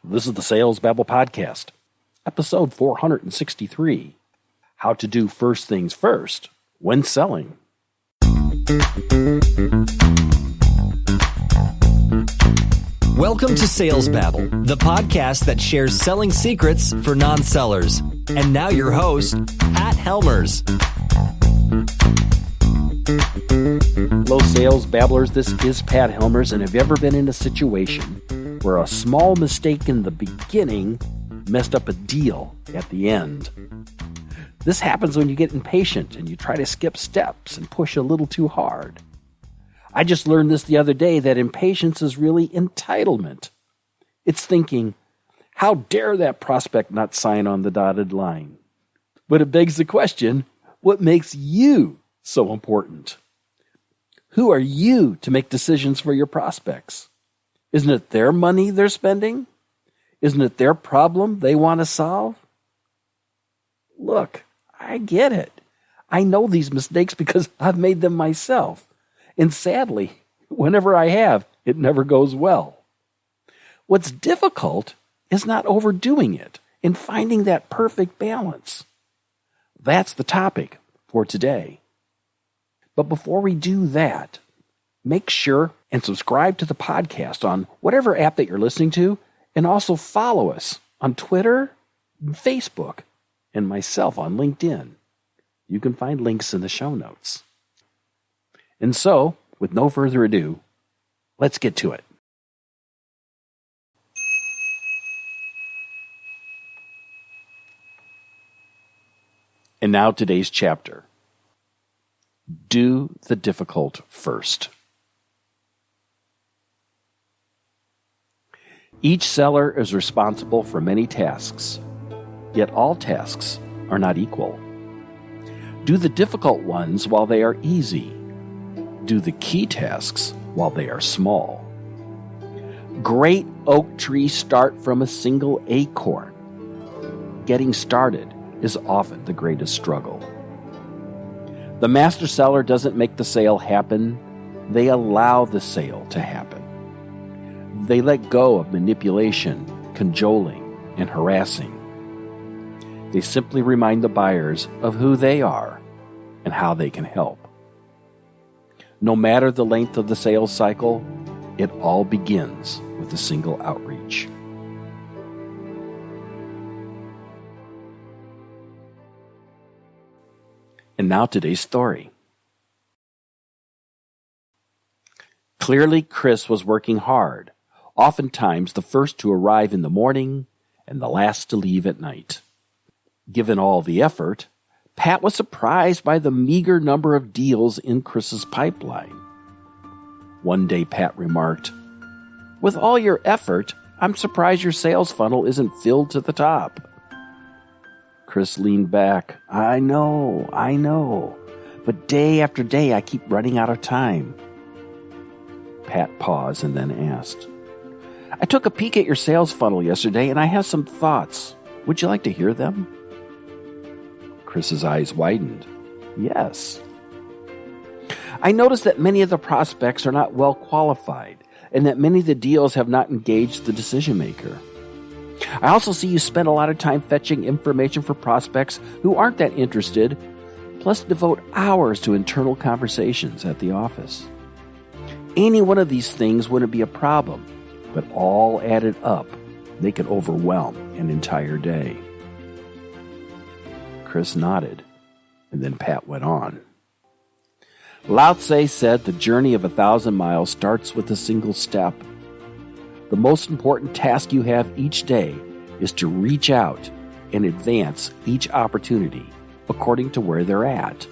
This is the Sales Babble Podcast, episode 463, How to Do First Things First When Selling. Welcome to Sales Babble, the podcast that shares selling secrets for non-sellers. And now your host, Pat Helmers. Hello, Sales Babblers. This is Pat Helmers, and have you ever been in a situation where a small mistake in the beginning messed up a deal at the end? This happens when you get impatient and you try to skip steps and push a little too hard. I just learned this the other day, that impatience is really entitlement. It's thinking, how dare that prospect not sign on the dotted line? But it begs the question, what makes you so important? Who are you to make decisions for your prospects? Isn't it their money they're spending? Isn't it their problem they want to solve? Look, I get it. I know these mistakes because I've made them myself. And sadly, whenever I have, it never goes well. What's difficult is not overdoing it and finding that perfect balance. That's the topic for today. But before we do that, make sure and subscribe to the podcast on whatever app that you're listening to, and also follow us on Twitter, Facebook, and myself on LinkedIn. You can find links in the show notes. And so, with no further ado, let's get to it. And now today's chapter. Do the difficult first. Each seller is responsible for many tasks, yet all tasks are not equal. Do the difficult ones while they are easy. Do the key tasks while they are small. Great oak trees start from a single acorn. Getting started is often the greatest struggle. The master seller doesn't make the sale happen. They allow the sale to happen. They let go of manipulation, cajoling, and harassing. They simply remind the buyers of who they are and how they can help. No matter the length of the sales cycle, it all begins with a single outreach. And now today's story. Clearly, Chris was working hard, oftentimes the first to arrive in the morning and the last to leave at night. Given all the effort, Pat was surprised by the meager number of deals in Chris's pipeline. One day Pat remarked, "With all your effort, I'm surprised your sales funnel isn't filled to the top." Chris leaned back. I know, but day after day I keep running out of time." Pat paused and then asked, "I took a peek at your sales funnel yesterday and I have some thoughts. Would you like to hear them?" Chris's eyes widened. "Yes." "I noticed that many of the prospects are not well qualified and that many of the deals have not engaged the decision maker. I also see you spend a lot of time fetching information for prospects who aren't that interested, plus devote hours to internal conversations at the office. Any one of these things wouldn't be a problem, but all added up, they could overwhelm an entire day." Chris nodded, and then Pat went on. "Lao Tse said the journey of 1,000 miles starts with a single step. The most important task you have each day is to reach out and advance each opportunity according to where they're at.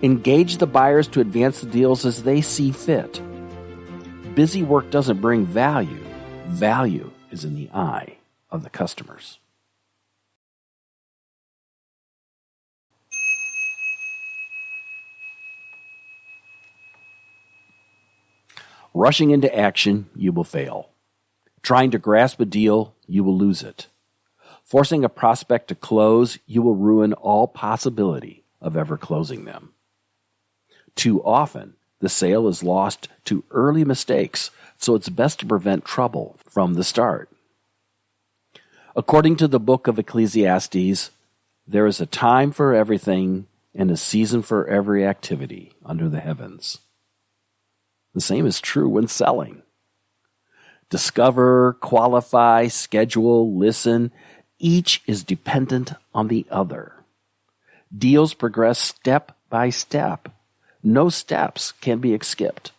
Engage the buyers to advance the deals as they see fit. Busy work doesn't bring value. Value is in the eye of the customers." Rushing into action, you will fail. Trying to grasp a deal, you will lose it. Forcing a prospect to close, you will ruin all possibility of ever closing them. Too often, the sale is lost to early mistakes, so it's best to prevent trouble from the start. According to the book of Ecclesiastes, there is a time for everything and a season for every activity under the heavens. The same is true when selling. Discover, qualify, schedule, listen. Each is dependent on the other. Deals progress step by step. No steps can be skipped.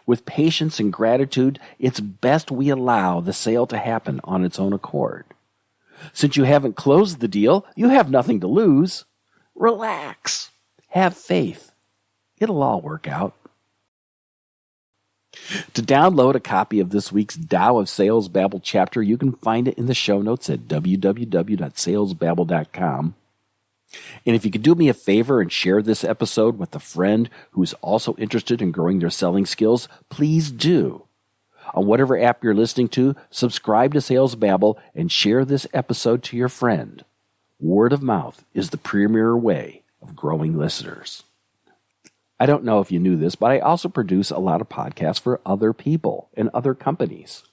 With patience and gratitude, it's best we allow the sale to happen on its own accord. Since you haven't closed the deal, you have nothing to lose. Relax. Have faith. It'll all work out. To download a copy of this week's Tao of Sales Babble chapter, you can find it in the show notes at www.salesbabble.com. And if you could do me a favor and share this episode with a friend who's also interested in growing their selling skills, please do. On whatever app you're listening to, subscribe to Sales Babble and share this episode to your friend. Word of mouth is the premier way of growing listeners. I don't know if you knew this, but I also produce a lot of podcasts for other people and other companies.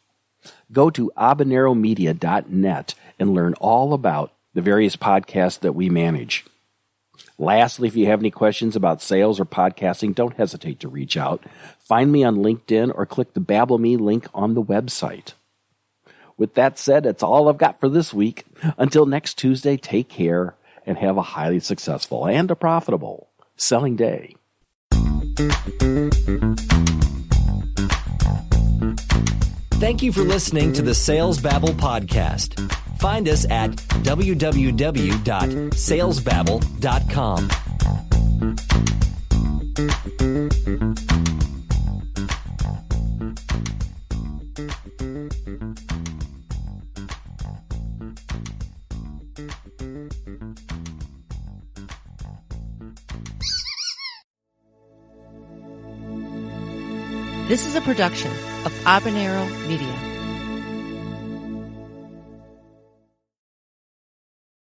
Go to habaneromedia.net and learn all about the various podcasts that we manage. Lastly, if you have any questions about sales or podcasting, don't hesitate to reach out. Find me on LinkedIn or click the Babble Me link on the website. With that said, that's all I've got for this week. Until next Tuesday, take care and have a highly successful and a profitable selling day. Thank you for listening to the Sales Babble podcast. Find us at www.salesbabble.com. This is a production of Habanero Media.